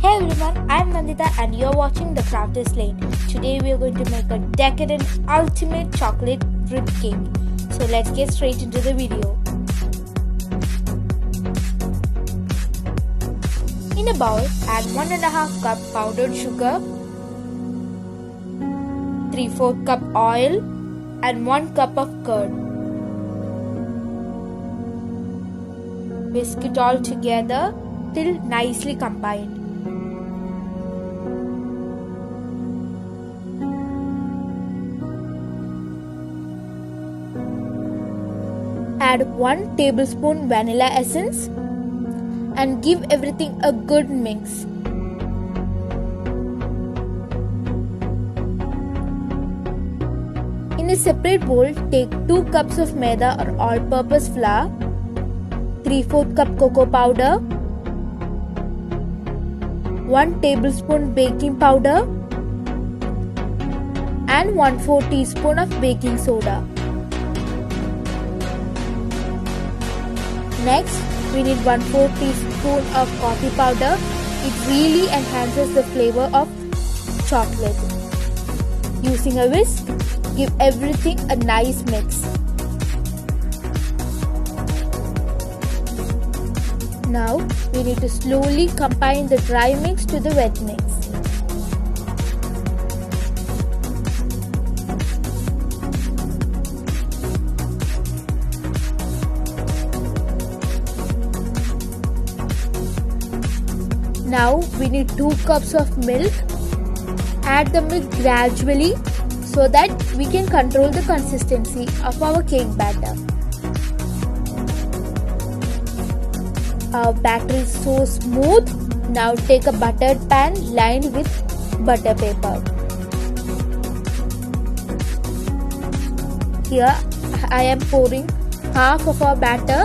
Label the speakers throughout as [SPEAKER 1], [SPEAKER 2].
[SPEAKER 1] Hey everyone, I'm Nandita and you're watching The Crafters Lane. Today we are going to make a decadent ultimate chocolate drip cake. So let's get straight into the video. In a bowl, add 1.5 cup powdered sugar, 3/4 cup oil and 1 cup of curd. Whisk it all together till nicely combined. Add 1 tablespoon vanilla essence and give everything a good mix. In a separate bowl, take 2 cups of maida or all-purpose flour, 3/4 cup cocoa powder, 1 tablespoon baking powder and 1/4 teaspoon of baking soda. Next, we need 1/4 teaspoon of coffee powder. It really enhances the flavor of chocolate. Using a whisk, give everything a nice mix. Now, we need to slowly combine the dry mix to the wet mix. Now we need 2 cups of milk. Add the milk gradually so that we can control the consistency of our cake batter. Our batter is so smooth. Now take a buttered pan lined with butter paper. Here I am pouring half of our batter.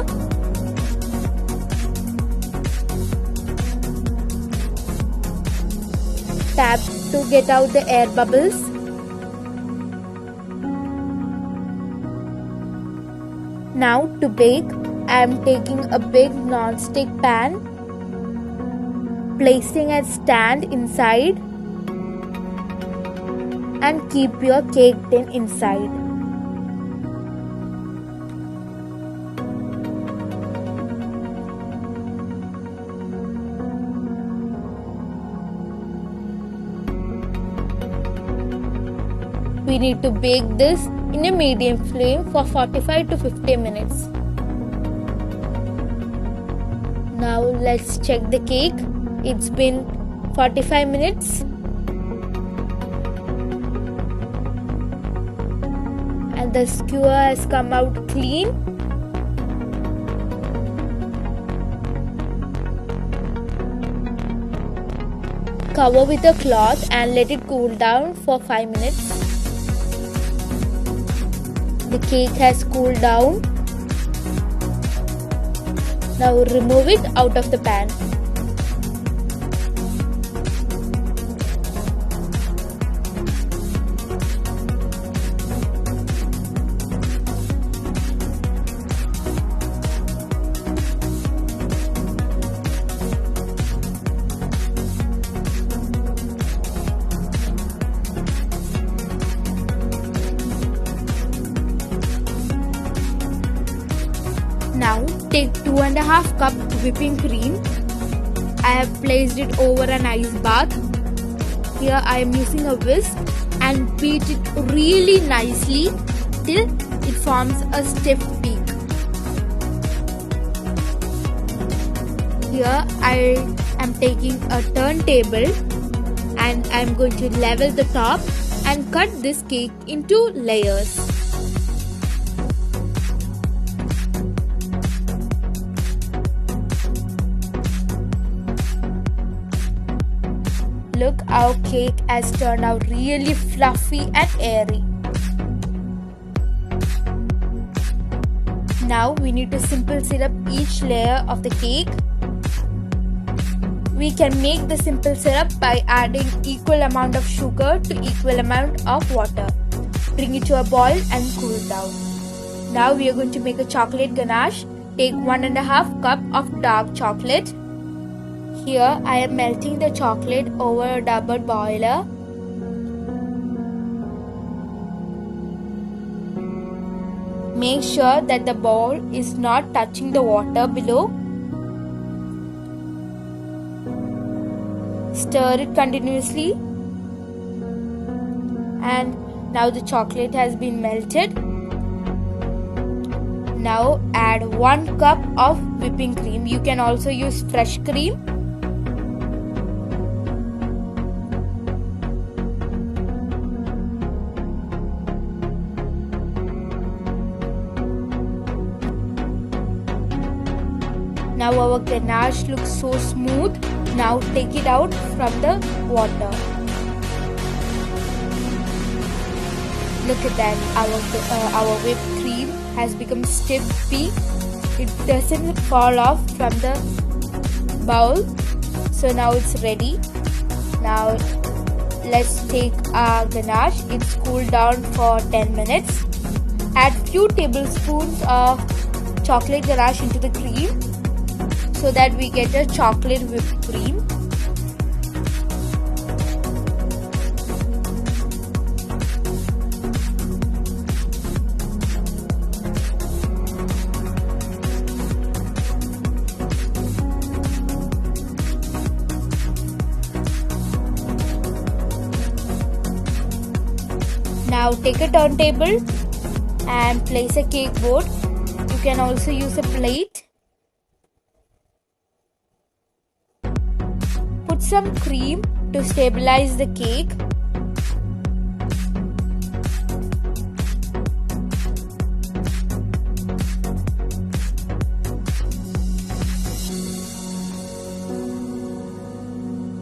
[SPEAKER 1] Tap to get out the air bubbles. Now to bake, I am taking a big non-stick pan, placing a stand inside and keep your cake tin inside. We need to bake this in a medium flame for 45 to 50 minutes. Now let's check the cake. It's been 45 minutes. And the skewer has come out clean. Cover with a cloth and let it cool down for 5 minutes. The cake has cooled down. Now remove it out of the pan. Now take 2.5 cup whipping cream. I have placed it over an ice bath. Here I am using a whisk and beat it really nicely till it forms a stiff peak. Here I am taking a turntable and I am going to level the top and cut this cake into layers. Look, our cake has turned out really fluffy and airy. Now we need to simple syrup each layer of the cake. We can make the simple syrup by adding equal amount of sugar to equal amount of water. Bring it to a boil and cool down. Now we are going to make a chocolate ganache. Take 1.5 cup of dark chocolate. Here I am melting the chocolate over a double boiler. Make sure that the bowl is not touching the water below. Stir it continuously. And now the chocolate has been melted. Now add 1 cup of whipping cream. You can also use fresh cream. Now our ganache looks so smooth. Now take it out from the water. Look at that, our whipped cream has become stiffy. It doesn't fall off from the bowl. So now it's ready. Now let's take our ganache. It's cooled down for 10 minutes. Add few tablespoons of chocolate ganache into the cream so that we get a chocolate whipped cream. Now take a turntable and place a cake board. You can also use a plate. Put some cream to stabilize the cake.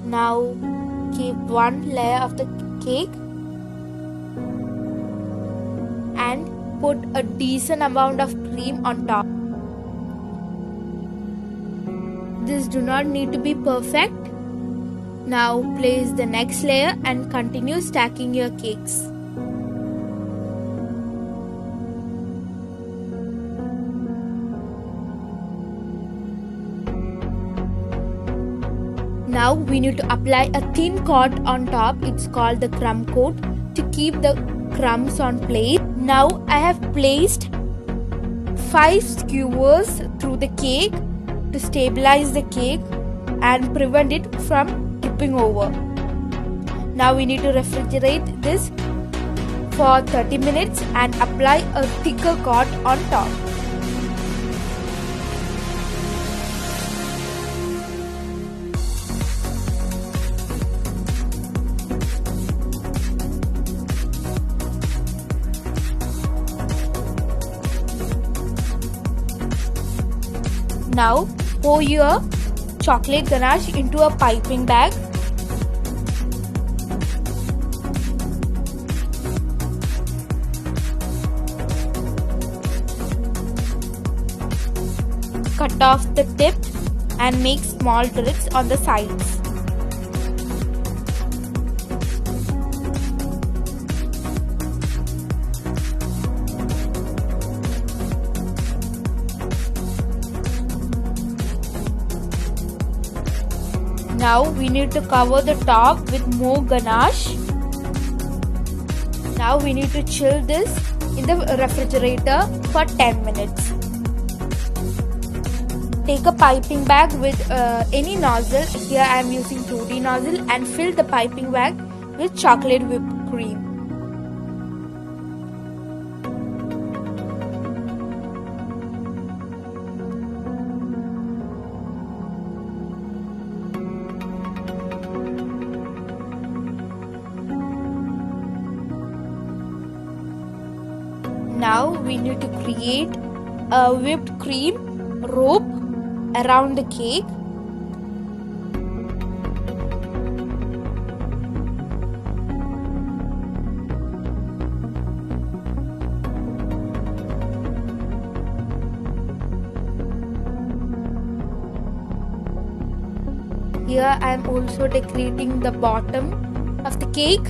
[SPEAKER 1] Now keep one layer of the cake and put a decent amount of cream on top. This do not need to be perfect. Now place the next layer and continue stacking your cakes. Now we need to apply a thin coat on top. It's called the crumb coat to keep the crumbs on plate. Now I have placed 5 skewers through the cake to stabilize the cake and prevent it from tipping over. Now we need to refrigerate this for 30 minutes and apply a thicker coat on top. Now pour your chocolate ganache into a piping bag. Cut off the tip and make small slits on the sides. Now we need to cover the top with more ganache. Now we need to chill this in the refrigerator for 10 minutes. Take a piping bag with any nozzle. Here I am using 2D nozzle and fill the piping bag with chocolate whipped cream. Now we need to create a whipped cream rope around the cake. Here I am also decorating the bottom of the cake.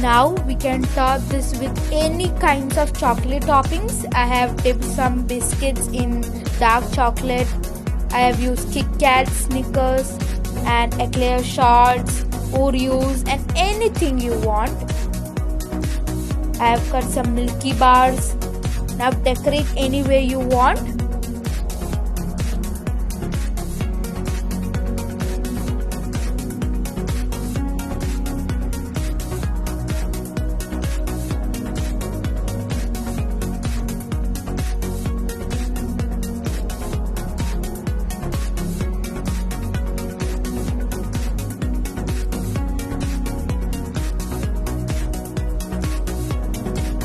[SPEAKER 1] Now we can top this with any kinds of chocolate toppings. I have dipped some biscuits in dark chocolate. I have used Kit Kat, Snickers and eclair shots, Oreos and anything you want. I have cut some Milky Bars. Now decorate any way you want.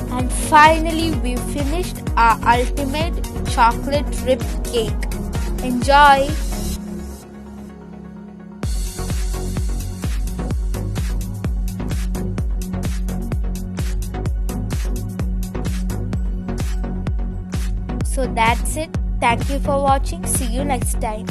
[SPEAKER 1] And finally, we finished our ultimate chocolate drip cake. Enjoy! So that's it. Thank you for watching. See you next time.